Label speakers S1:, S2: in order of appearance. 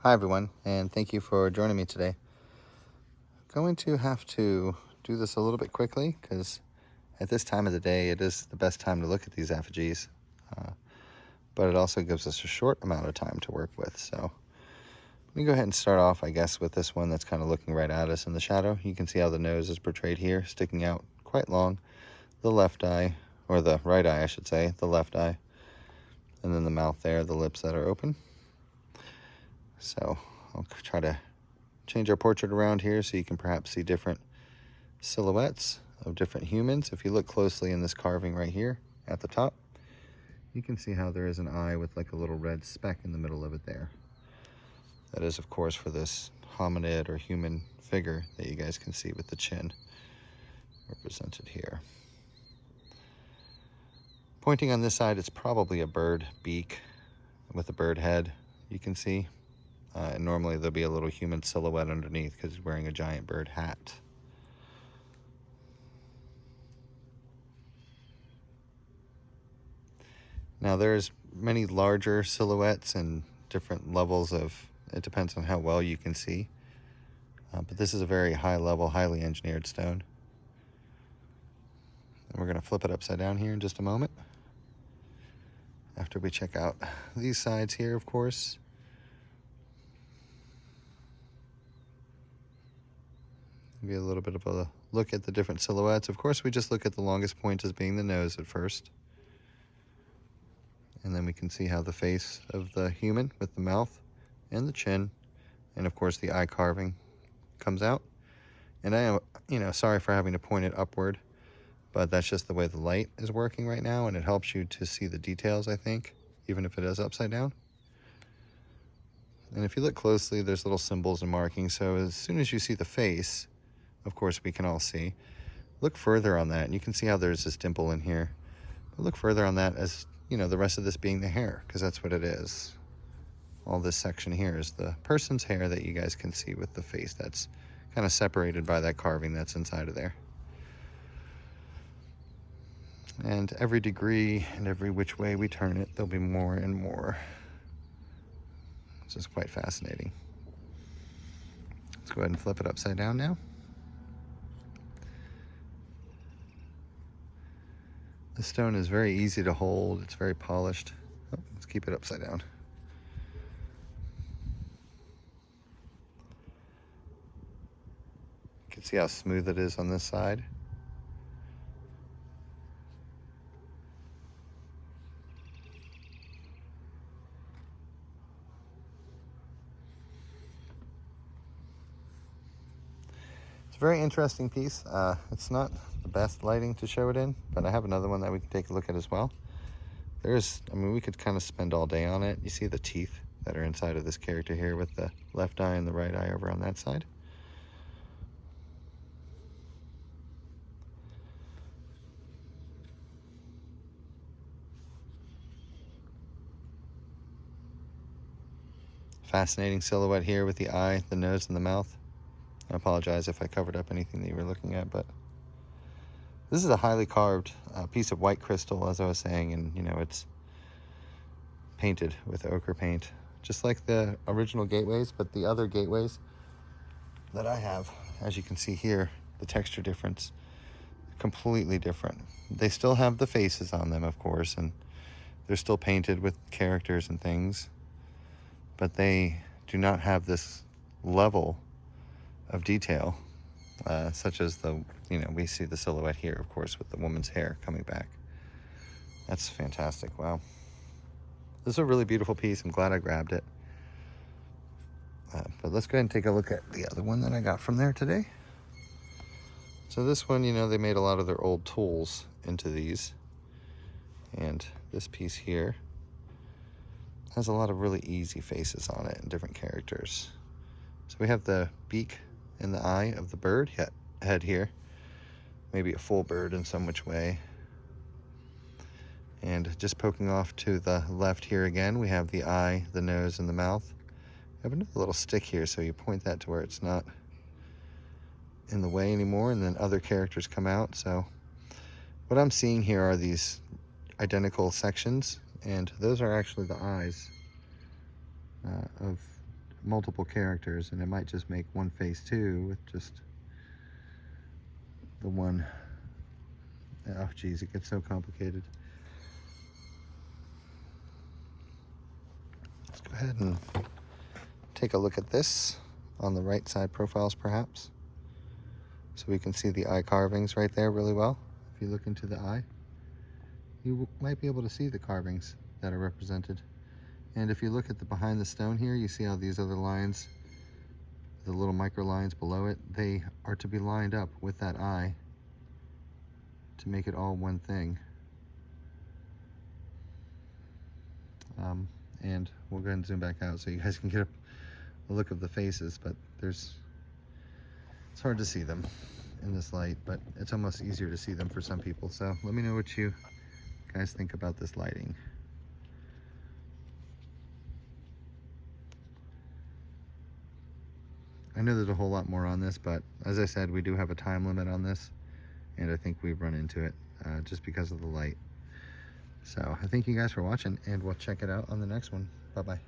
S1: Hi everyone, and thank you for joining me today. I'm going to have to do this a little bit quickly because at this time of the day it is the best time to look at these effigies, but it also gives us a short amount of time to work with. So let me go ahead and start off, I guess, with this one that's kind of looking right at us in the shadow. You can see how the nose is portrayed here, sticking out quite long. The left eye, or the right eye I should say, the left eye, and then the mouth there, the lips that are open. So I'll try to change our portrait around here so you can perhaps see different silhouettes of different humans. If you look closely in this carving right here at the top, you can see how there is an eye with like a little red speck in the middle of it there. That is, of course, for this hominid or human figure that you guys can see with the chin represented here. Pointing on this side, it's probably a bird beak with a bird head, you can see. And normally there'll be a little human silhouette underneath because he's wearing a giant bird hat. Now there's many larger silhouettes and different levels of, it depends on how well you can see. But this is a very high level, highly engineered stone. And we're gonna flip it upside down here in just a moment. After we check out these sides here, of course. Maybe a little bit of a look at the different silhouettes. Of course, we just look at the longest point as being the nose at first. And then we can see how the face of the human with the mouth and the chin, and of course the eye carving comes out. And I am, sorry for having to point it upward, but that's just the way the light is working right now, and it helps you to see the details, I think, even if it is upside down. And if you look closely, there's little symbols and markings, so as soon as you see the face, of course we can all see, look further on that, and you can see how there's this dimple in here. But look further on that as, the rest of this being the hair, because that's what it is. All this section here is the person's hair that you guys can see with the face that's kind of separated by that carving that's inside of there. And every degree and every which way we turn it, there'll be more and more. It's just quite fascinating. Let's go ahead and flip it upside down now. The stone is very easy to hold. It's very polished. Oh, let's keep it upside down. You can see how smooth it is on this side. It's a very interesting piece. It's not the best lighting to show it in, but I have another one that we can take a look at as well. We could kind of spend all day on it. You see the teeth that are inside of this character here with the left eye and the right eye over on that side. Fascinating silhouette here with the eye, the nose, and the mouth. I apologize if I covered up anything that you were looking at, but this is a highly carved piece of white crystal, as I was saying, and it's painted with ochre paint, just like the original gateways, but the other gateways that I have, as you can see here, the texture difference, completely different. They still have the faces on them, of course, and they're still painted with characters and things, but they do not have this level of detail, such as we see the silhouette here, of course, with the woman's hair coming back. That's fantastic. Wow. This is a really beautiful piece. I'm glad I grabbed it. But let's go ahead and take a look at the other one that I got from there today. So this one, they made a lot of their old tools into these. And this piece here has a lot of really easy faces on it and different characters. So we have the beak and the eye of the bird head here. Maybe a full bird in some which way. And just poking off to the left here again, we have the eye, the nose, and the mouth. I have another little stick here, so you point that to where it's not in the way anymore, and then other characters come out. So what I'm seeing here are these identical sections, and those are actually the eyes of multiple characters, and it might just make one face too with just the one. Oh geez, it gets so complicated. Let's go ahead and take a look at this on the right side profiles perhaps, so we can see the eye carvings right there really well. If you look into the eye, you might be able to see the carvings that are represented. And if you look at the behind the stone here, you see how these other lines, the little micro lines below it, they are to be lined up with that eye to make it all one thing. And we'll go ahead and zoom back out so you guys can get a look of the faces, but it's hard to see them in this light, but it's almost easier to see them for some people. So let me know what you guys think about this lighting. I know there's a whole lot more on this, but as I said, we do have a time limit on this, and I think we've run into it just because of the light. So I thank you guys for watching, and we'll check it out on the next one. Bye-bye.